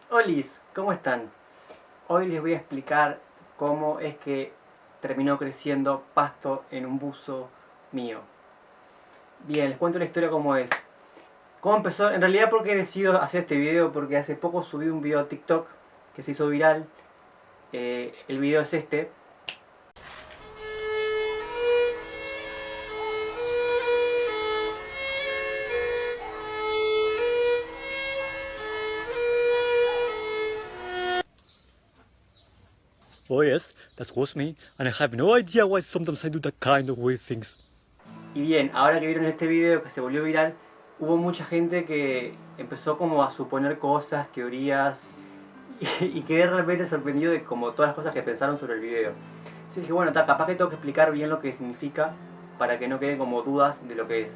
Olis, ¿cómo están? Hoy les voy a explicar cómo es que terminó creciendo pasto en un buzo mío. Bien, les cuento la historia cómo es. ¿Cómo empezó? En realidad, ¿por qué he decidido hacer este video? Porque hace poco subí un video a TikTok que se hizo viral. El video es este. Oh yes, that was me, and I have no idea why sometimes I do that kind of weird things. Y bien, ahora que vieron este video que se volvió viral, hubo mucha gente que empezó como a suponer cosas, teorías, y quedé realmente sorprendido de como todas las cosas que pensaron sobre el video. Entonces dije, bueno, capaz que tengo que explicar bien lo que significa para que no queden como dudas de lo que es.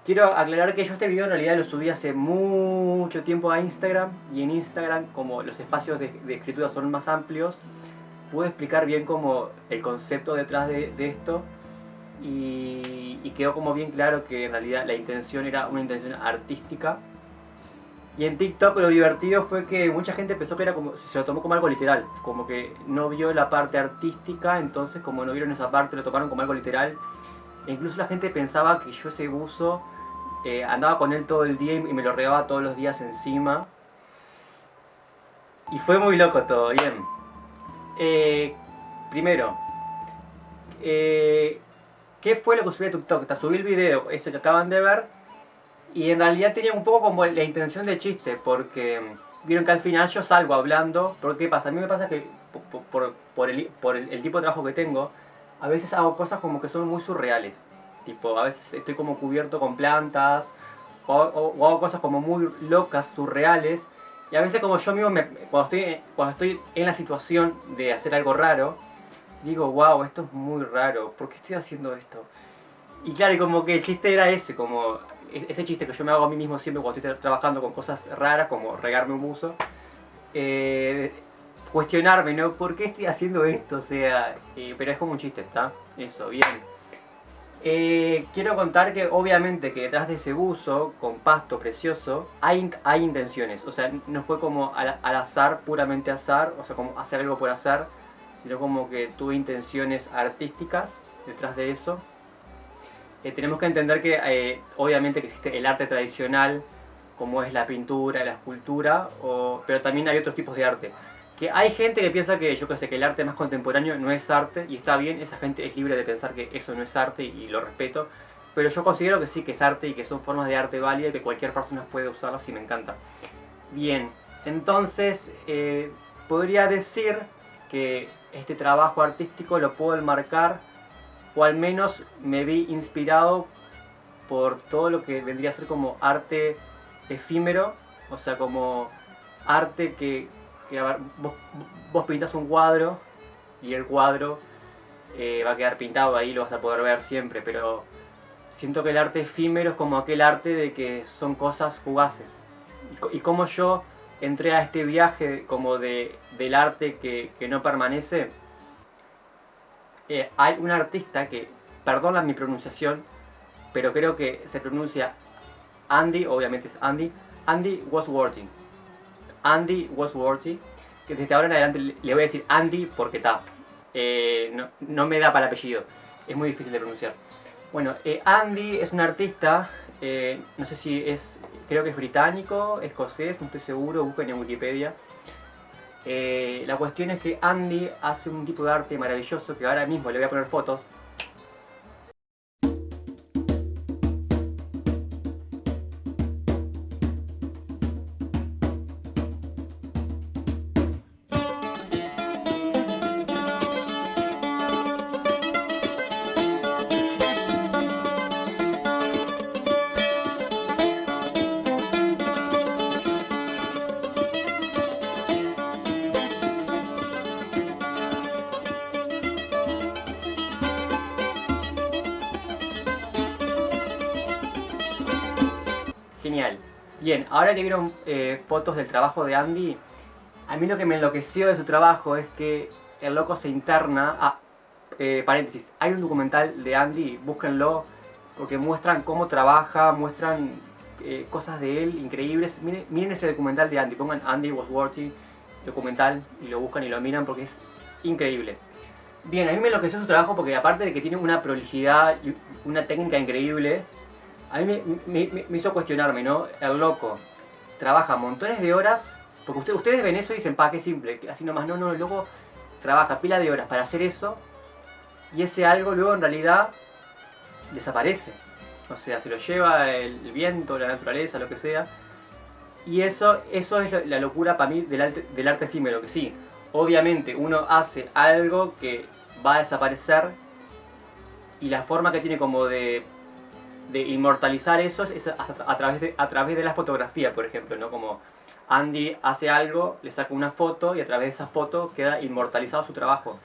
Quiero aclarar que yo este video en realidad lo subí hace mucho tiempo a Instagram, y en Instagram, como los espacios de escritura son más amplios, pude explicar bien como el concepto detrás de esto, y quedó como bien claro que en realidad la intención era una intención artística. Y en TikTok lo divertido fue que mucha gente pensó que era como, se lo tomó como algo literal, como que no vio la parte artística, entonces como no vieron esa parte lo tomaron como algo literal. E incluso la gente pensaba que yo ese buzo andaba con él todo el día y me lo regaba todos los días encima. Y fue muy loco todo, bien. Primero, ¿qué fue lo que subí a TikTok? Te subí el video, ese que acaban de ver, y en realidad tenía un poco como la intención de chiste, porque vieron que al final yo salgo hablando, porque ¿qué pasa? A mí me pasa que por el tipo de trabajo que tengo, a veces hago cosas como que son muy surreales. Tipo, a veces estoy como cubierto con plantas, o hago cosas como muy locas, surreales, y a veces como yo mismo, cuando estoy en la situación de hacer algo raro, digo, wow, esto es muy raro, ¿por qué estoy haciendo esto? Y claro, y como que el chiste era ese, como ese chiste que yo me hago a mí mismo siempre cuando estoy trabajando con cosas raras, como regarme un buzo. Cuestionarme, ¿no? ¿Por qué estoy haciendo esto? O sea, pero es como un chiste, ¿está? Eso, bien. Quiero contar que obviamente que detrás de ese buzo con pasto precioso hay intenciones. O sea, no fue como al azar, puramente azar, o sea, como hacer algo por azar, sino como que tuve intenciones artísticas detrás de eso. Tenemos que entender que obviamente que existe el arte tradicional, como es la pintura, la escultura, pero también hay otros tipos de arte. Que hay gente que piensa que, yo qué sé, que el arte más contemporáneo no es arte, y está bien, esa gente es libre de pensar que eso no es arte, y lo respeto, pero yo considero que sí que es arte y que son formas de arte válidas y que cualquier persona puede usarlas y me encanta. Bien, entonces podría decir que este trabajo artístico lo puedo enmarcar, o al menos me vi inspirado por todo lo que vendría a ser como arte efímero, o sea, como arte que a ver, vos pintas un cuadro y el cuadro va a quedar pintado ahí, lo vas a poder ver siempre, pero siento que el arte efímero es como aquel arte de que son cosas fugaces. Y como yo entré a este viaje como del arte que no permanece, hay un artista que, perdona mi pronunciación, pero creo que se pronuncia Andy, obviamente es Andy Wasworthy. Andy Wasworthy, que desde ahora en adelante le voy a decir Andy porque está. No me da para el apellido, es muy difícil de pronunciar. Bueno, Andy es un artista, no sé si es, creo que es británico, escocés, no estoy seguro, busquen en Wikipedia. La cuestión es que Andy hace un tipo de arte maravilloso que ahora mismo le voy a poner fotos. Genial. Bien, ahora que vieron fotos del trabajo de Andy, a mí lo que me enloqueció de su trabajo es que el loco se interna. Paréntesis, hay un documental de Andy, búsquenlo, porque muestran cómo trabaja, muestran cosas de él increíbles. Miren ese documental de Andy, pongan Andy Was Worthy documental y lo buscan y lo miran porque es increíble. Bien, a mí me enloqueció su trabajo porque aparte de que tiene una prolijidad y una técnica increíble, a mí me hizo cuestionarme, ¿no? El loco trabaja montones de horas, porque ustedes ven eso y dicen, pa, qué simple, así nomás, no, el loco trabaja pila de horas para hacer eso y ese algo luego en realidad desaparece. O sea, se lo lleva el viento, la naturaleza, lo que sea. Y eso es la locura para mí del arte efímero, que sí, obviamente uno hace algo que va a desaparecer y la forma que tiene como de inmortalizar eso es a través de la fotografía, por ejemplo, ¿no? Como Andy hace algo, le saca una foto y a través de esa foto queda inmortalizado su trabajo.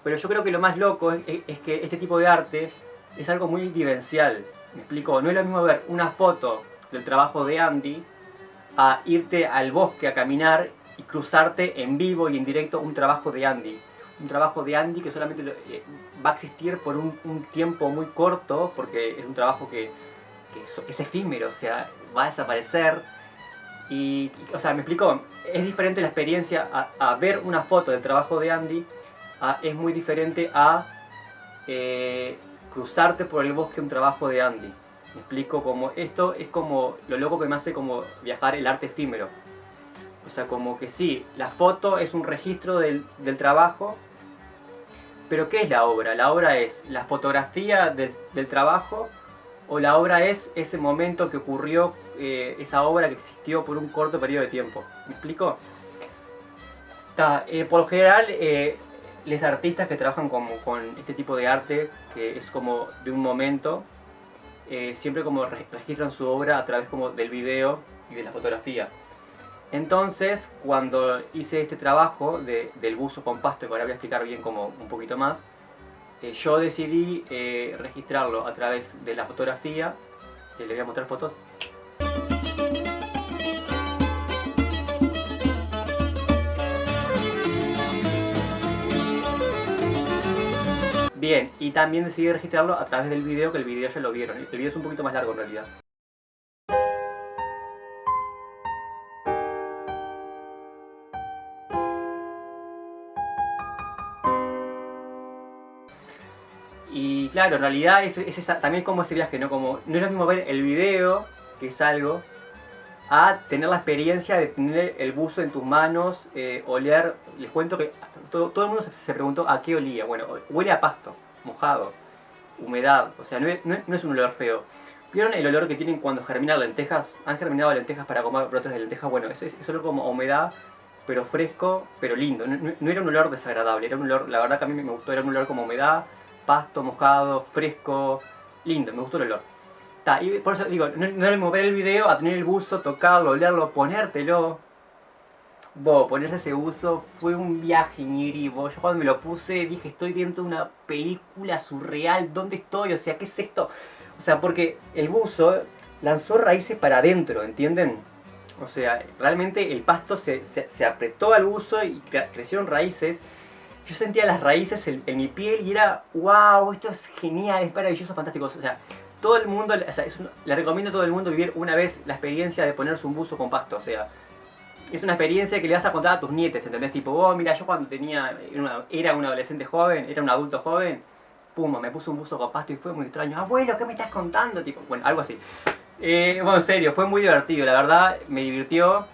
Pero yo creo que lo más loco es que este tipo de arte es algo muy vivencial. ¿Me explico? No es lo mismo ver una foto del trabajo de Andy a irte al bosque a caminar y cruzarte en vivo y en directo un trabajo de Andy. Un trabajo de Andy que solamente va a existir por un tiempo muy corto, porque es un trabajo que es efímero, o sea, va a desaparecer. O sea, me explico, es diferente la experiencia a ver una foto del trabajo de Andy, es muy diferente a cruzarte por el bosque un trabajo de Andy. Me explico, como esto es como lo loco que me hace como viajar el arte efímero. O sea, como que sí, la foto es un registro del trabajo, pero ¿qué es la obra? La obra es la fotografía del trabajo, o la obra es ese momento que ocurrió, esa obra que existió por un corto periodo de tiempo. ¿Me explico? Por lo general, los artistas que trabajan con este tipo de arte, que es como de un momento, siempre como registran su obra a través como del video y de la fotografía. Entonces, cuando hice este trabajo del buzo con pasto, que ahora voy a explicar bien como un poquito más, yo decidí registrarlo a través de la fotografía. Les voy a mostrar fotos. Bien, y también decidí registrarlo a través del video, que el video ya lo vieron. El video es un poquito más largo en realidad. Y claro, en realidad es también como ese viaje, ¿no? Como, no es lo mismo ver el video, que es algo, a tener la experiencia de tener el buzo en tus manos, oler. Les cuento que todo el mundo se preguntó a qué olía. Bueno, huele a pasto, mojado, humedad, o sea, no es un olor feo. ¿Vieron el olor que tienen cuando germinan lentejas? ¿Han germinado lentejas para comer brotes de lentejas? Bueno, es olor como a humedad, pero fresco, pero lindo. No era un olor desagradable, era un olor, la verdad que a mí me gustó, era un olor como humedad, pasto mojado, fresco, lindo, me gustó el olor. Y por eso digo, no es lo mismo ver el video a tener el buzo, tocarlo, olerlo, ponértelo. Ponerse ese buzo fue un viaje, Ñiri. Yo cuando me lo puse dije, estoy dentro de una película surreal, ¿dónde estoy? O sea, ¿qué es esto? O sea, porque el buzo lanzó raíces para adentro, ¿entienden? O sea, realmente el pasto se apretó al buzo y crecieron raíces. Yo sentía las raíces en mi piel y era, wow, esto es genial, es maravilloso, fantástico. O sea, todo el mundo, o sea, le recomiendo a todo el mundo vivir una vez la experiencia de ponerse un buzo con pasto. O sea, es una experiencia que le vas a contar a tus nietes, ¿entendés? Tipo, mira, yo cuando era un adolescente joven, era un adulto joven, pum, me puse un buzo con pasto y fue muy extraño. Abuelo, ¿qué me estás contando? Tipo, bueno, algo así. Bueno, en serio, fue muy divertido, la verdad, me divirtió.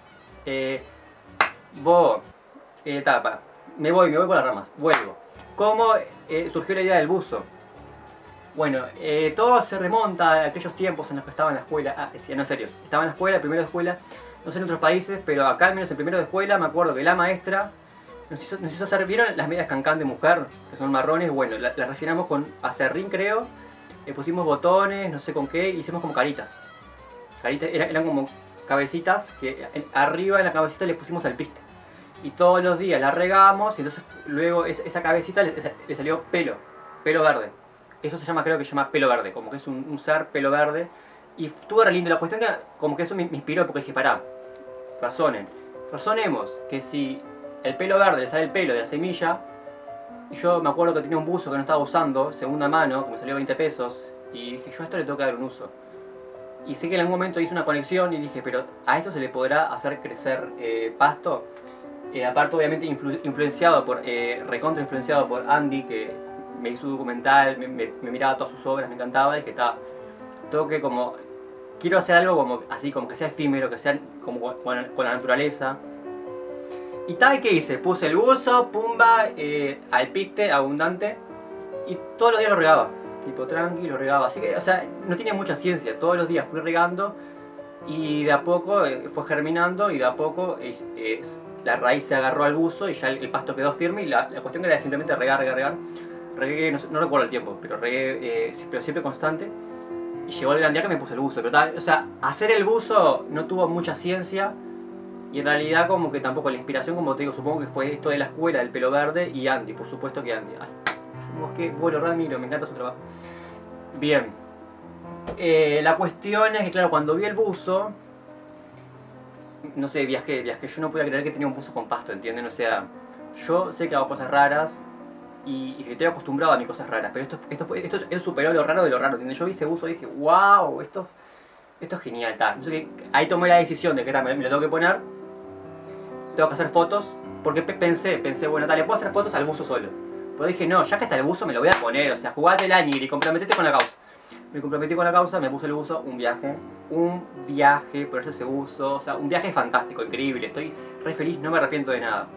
Me voy por las ramas, vuelvo. ¿Cómo surgió la idea del buzo? Bueno, todo se remonta a aquellos tiempos en los que estaba en la escuela. No, en serio, estaba en la escuela, primero de escuela, no sé en otros países, pero acá al menos en primero de escuela me acuerdo que la maestra nos hizo hacer, ¿vieron las medias cancán de mujer? Que son marrones, bueno, las rellenamos con acerrín, creo, le pusimos botones, no sé con qué, y hicimos como caritas. Eran como cabecitas, que arriba en la cabecita le pusimos alpiste. Y todos los días la regamos, y entonces luego esa cabecita le salió pelo verde. Eso creo que se llama pelo verde, como que es un ser pelo verde. Y estuvo re lindo. La cuestión que como que eso me inspiró, porque dije, pará, razonemos que si el pelo verde le sale el pelo de la semilla, y yo me acuerdo que tenía un buzo que no estaba usando, segunda mano, que me salió 20 pesos, y dije, yo a esto le tengo que dar un uso. Y sé que en algún momento hice una conexión y dije, pero ¿a esto se le podrá hacer crecer pasto? Aparte obviamente influenciado por, recontra influenciado por Andy, que me hizo un documental, me miraba todas sus obras, me encantaba, y dije, está, tengo que como, quiero hacer algo como así, como que sea efímero, que sea como con la naturaleza. Y tal, ¿qué hice? Puse el buzo, pumba, alpiste, abundante, y todos los días lo regaba, tipo tranqui, lo regaba, así que, o sea, no tenía mucha ciencia, todos los días fui regando, y de a poco fue germinando, y de a poco la raíz se agarró al buzo, y ya el pasto quedó firme, y la cuestión era simplemente regar, regué, no recuerdo el tiempo, pero regué, pero siempre constante, y llegó el gran día que me puse el buzo, pero tal, o sea, hacer el buzo no tuvo mucha ciencia, y en realidad como que tampoco la inspiración, como te digo, supongo que fue esto de la escuela, del pelo verde, y Andy, por supuesto que Andy. Ay, que bueno, Ramiro, me encanta su trabajo. Bien, la cuestión es que claro, cuando vi el buzo, no sé, viajé, yo no podía creer que tenía un buzo con pasto, ¿entienden? O sea, yo sé que hago cosas raras, y estoy acostumbrado a mis cosas raras, pero esto superó lo raro de lo raro, ¿entiendes? Yo vi ese buzo y dije, wow, esto es genial, tal. Entonces, ahí tomé la decisión de que me lo tengo que poner, tengo que hacer fotos, porque pensé, bueno, tal, le puedo hacer fotos al buzo solo. Pero dije, no, ya que está el buzo me lo voy a poner, o sea, jugate la y comprometete con la causa. Me comprometí con la causa, me puse el buzo, un viaje, por eso ese buzo, o sea, un viaje fantástico, increíble, estoy re feliz, no me arrepiento de nada.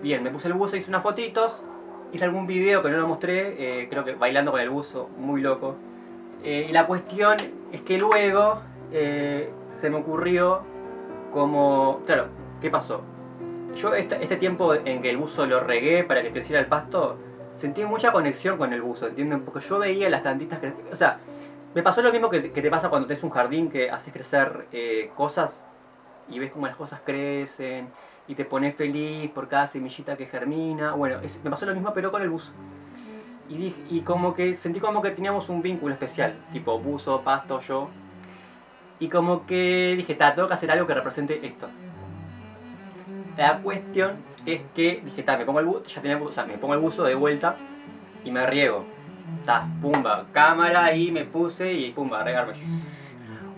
Bien, me puse el buzo, hice unas fotitos, hice algún video que no lo mostré, creo que bailando con el buzo, muy loco. Y la cuestión es que luego se me ocurrió como, claro, ¿qué pasó? Yo este tiempo en que el buzo lo regué para que creciera el pasto, sentí mucha conexión con el buzo, ¿entienden? Porque yo veía las plantitas crecer, o sea, me pasó lo mismo que te pasa cuando tenés un jardín que haces crecer cosas y ves cómo las cosas crecen y te pones feliz por cada semillita que germina. Bueno, me pasó lo mismo pero con el buzo. Y como que sentí como que teníamos un vínculo especial, tipo buzo, pasto, yo. Y como que dije, tengo que hacer algo que represente esto. La cuestión es que dije, me pongo el buzo, ya tenía, o sea, me pongo el buzo de vuelta y me riego. Pumba, cámara y me puse y pumba, a regarme.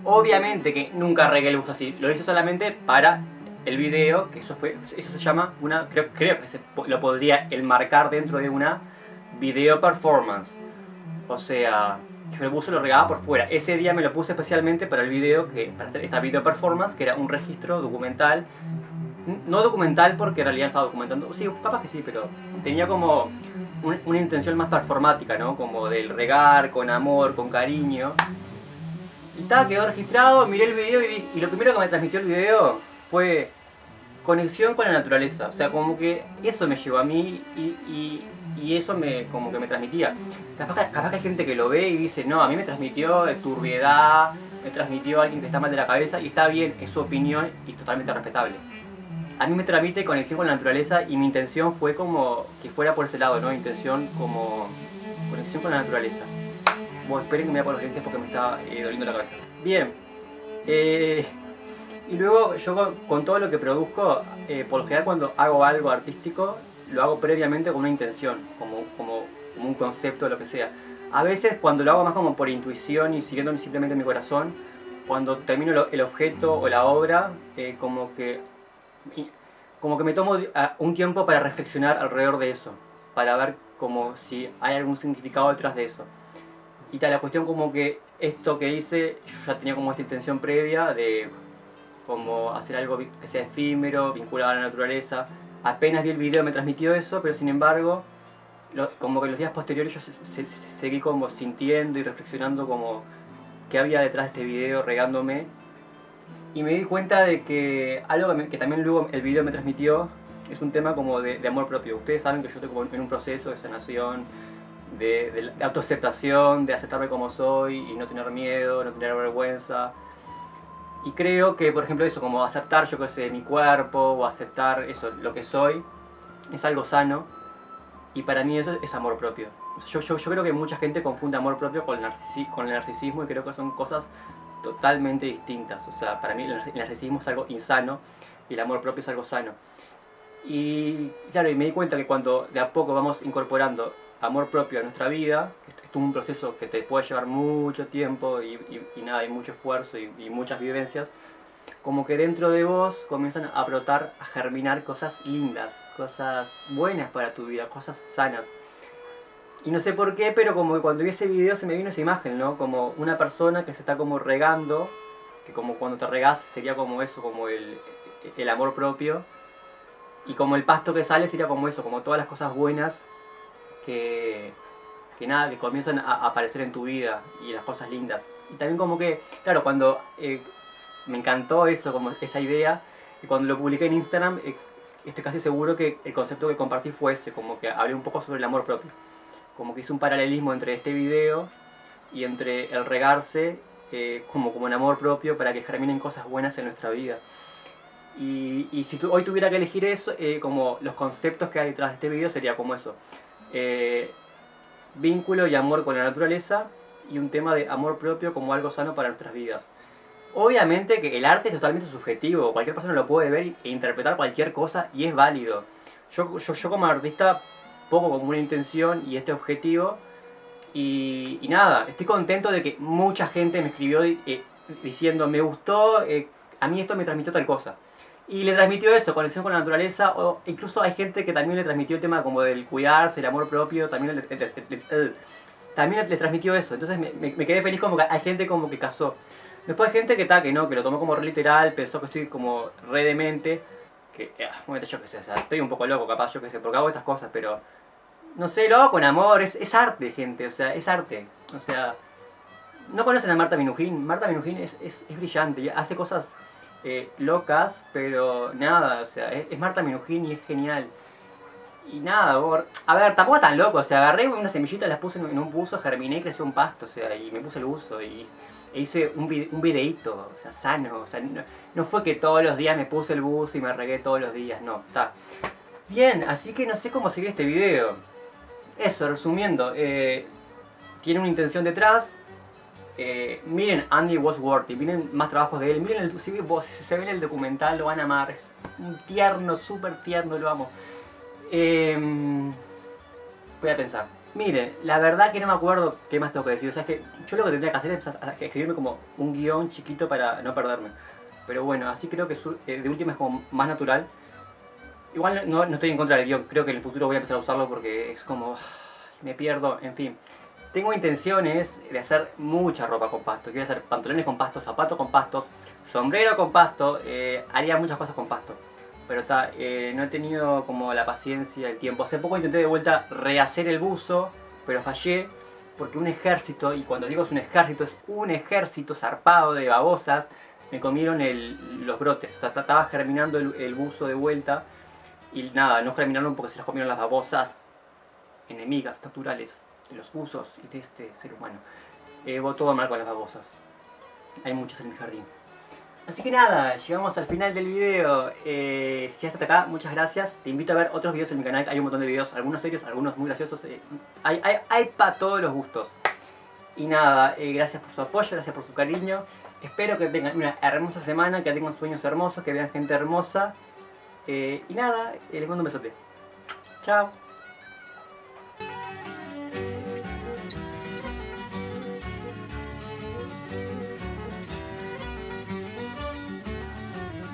Obviamente que nunca regué el buzo así, lo hice solamente para el video, que eso se llama una, creo que lo podría enmarcar dentro de una video performance. O sea, yo el buzo lo regaba por fuera. Ese día me lo puse especialmente para el video, para hacer esta video performance, que era un registro documental. No documental porque en realidad estaba documentando, sí, capaz que sí, pero tenía como una intención más performática, ¿no? Como del regar, con amor, con cariño. Y quedó registrado, miré el video y lo primero que me transmitió el video fue conexión con la naturaleza. O sea, como que eso me llevó a mí y eso como que me transmitía. Capaz que hay gente que lo ve y dice, no, a mí me transmitió turbiedad, me transmitió alguien que está mal de la cabeza, y está bien, es su opinión y totalmente respetable. A mí me transmite conexión con la naturaleza y mi intención fue como que fuera por ese lado, ¿no? Intención como conexión con la naturaleza. Bueno, esperen que me vaya por los dientes porque me está doliendo la cabeza. Bien. Y luego yo con todo lo que produzco, por lo general cuando hago algo artístico, lo hago previamente con una intención, como un concepto o lo que sea. A veces cuando lo hago más como por intuición y siguiendo simplemente mi corazón, cuando termino el objeto o la obra, como que me tomo un tiempo para reflexionar alrededor de eso, para ver como si hay algún significado detrás de eso. Y tal, la cuestión como que esto que hice, yo ya tenía como esta intención previa de como hacer algo que sea efímero, vinculado a la naturaleza. Apenas vi el video me transmitió eso, pero sin embargo, como que los días posteriores yo seguí como sintiendo y reflexionando como qué había detrás de este video, regándome. Y me di cuenta de que algo que también luego el video me transmitió es un tema como de amor propio. Ustedes saben que yo estoy como en un proceso de sanación, de autoaceptación, de aceptarme como soy y no tener miedo, no tener vergüenza. Y creo que, por ejemplo, eso, como aceptar, yo qué sé, mi cuerpo o aceptar eso, lo que soy, es algo sano. Y para mí eso es amor propio. Yo creo que mucha gente confunde amor propio con el narcisismo y creo que son cosas totalmente distintas. O sea, para mí el narcisismo es algo insano y el amor propio es algo sano. Y claro, y me di cuenta que cuando de a poco vamos incorporando amor propio a nuestra vida, esto es un proceso que te puede llevar mucho tiempo y nada, y mucho esfuerzo y muchas vivencias, como que dentro de vos comienzan a brotar, a germinar cosas lindas, cosas buenas para tu vida, cosas sanas. Y no sé por qué, pero como que cuando vi ese video se me vino esa imagen, ¿no? Como una persona que se está como regando, que como cuando te regás sería como eso, como el amor propio. Y como el pasto que sale sería como eso, como todas las cosas buenas que, nada, que comienzan a aparecer en tu vida y las cosas lindas. Y también como que, claro, cuando me encantó eso, como esa idea, y cuando lo publiqué en Instagram, estoy casi seguro que el concepto que compartí fue ese, como que hablé un poco sobre el amor propio. Como que hice un paralelismo entre este video y entre el regarse como un amor propio para que germinen cosas buenas en nuestra vida. Y si hoy tuviera que elegir eso, como los conceptos que hay detrás de este video sería como eso. Vínculo y amor con la naturaleza y un tema de amor propio como algo sano para nuestras vidas. Obviamente que el arte es totalmente subjetivo, cualquier persona lo puede ver e interpretar cualquier cosa y es válido. Yo como artista pongo como una intención y este objetivo y nada, estoy contento de que mucha gente me escribió diciendo me gustó, a mí esto me transmitió tal cosa. Y le transmitió eso, conexión con la naturaleza, o incluso hay gente que también le transmitió el tema como del cuidarse, el amor propio, también le transmitió eso. Entonces me quedé feliz como que hay gente como que casó. Después hay gente que no, que lo tomó como re literal, pensó que estoy como re demente, que, bueno, yo qué sé, o sea, estoy un poco loco capaz, yo qué sé, porque hago estas cosas, pero no sé, lo hago con amor, es arte, gente, o sea, es arte. O sea, ¿no conocen a Marta Minujín? Marta Minujín es brillante, y hace cosas locas, pero nada, o sea, es Marta Minujín y es genial. Y nada, a ver, tampoco tan loco, o sea, agarré unas semillitas, las puse en un buzo, germiné y creció un pasto, o sea, y me puse el buzo e hice un videíto, o sea, sano, o sea, no fue que todos los días me puse el buzo y me regué todos los días, no, está. Bien, así que no sé cómo seguir este video. Eso, resumiendo, tiene una intención detrás. Miren Andy Worthy, miren más trabajos de él, miren si se ven el documental lo van a amar, es un tierno, súper tierno, lo amo. Voy a pensar. Miren, la verdad que no me acuerdo qué más tengo que decir, o sea, es que yo lo que tendría que hacer es escribirme como un guión chiquito para no perderme. Pero bueno, así creo que de última es como más natural. Igual no estoy en contra del guión, creo que en el futuro voy a empezar a usarlo porque es como... me pierdo, en fin. Tengo intenciones de hacer mucha ropa con pasto. Quiero hacer pantalones con pasto, zapatos con pasto, sombrero con pasto. Haría muchas cosas con pasto. Pero no he tenido como la paciencia, el tiempo. Hace poco intenté de vuelta rehacer el buzo, pero fallé. Porque un ejército, y cuando digo es un ejército zarpado de babosas, me comieron los brotes. O sea, estaba germinando el buzo de vuelta. Y nada, no germinaron porque se las comieron las babosas enemigas naturales de los buzos y de este ser humano. Todo mal con las babosas. Hay muchos en mi jardín. Así que nada, llegamos al final del video. Si hasta acá, muchas gracias. Te invito a ver otros videos en mi canal. Hay un montón de videos, algunos serios, algunos muy graciosos. Hay para todos los gustos. Y nada, gracias por su apoyo, gracias por su cariño. Espero que tengan una hermosa semana, que tengan sueños hermosos, que vean gente hermosa. Y nada, les mando un besote. Chao.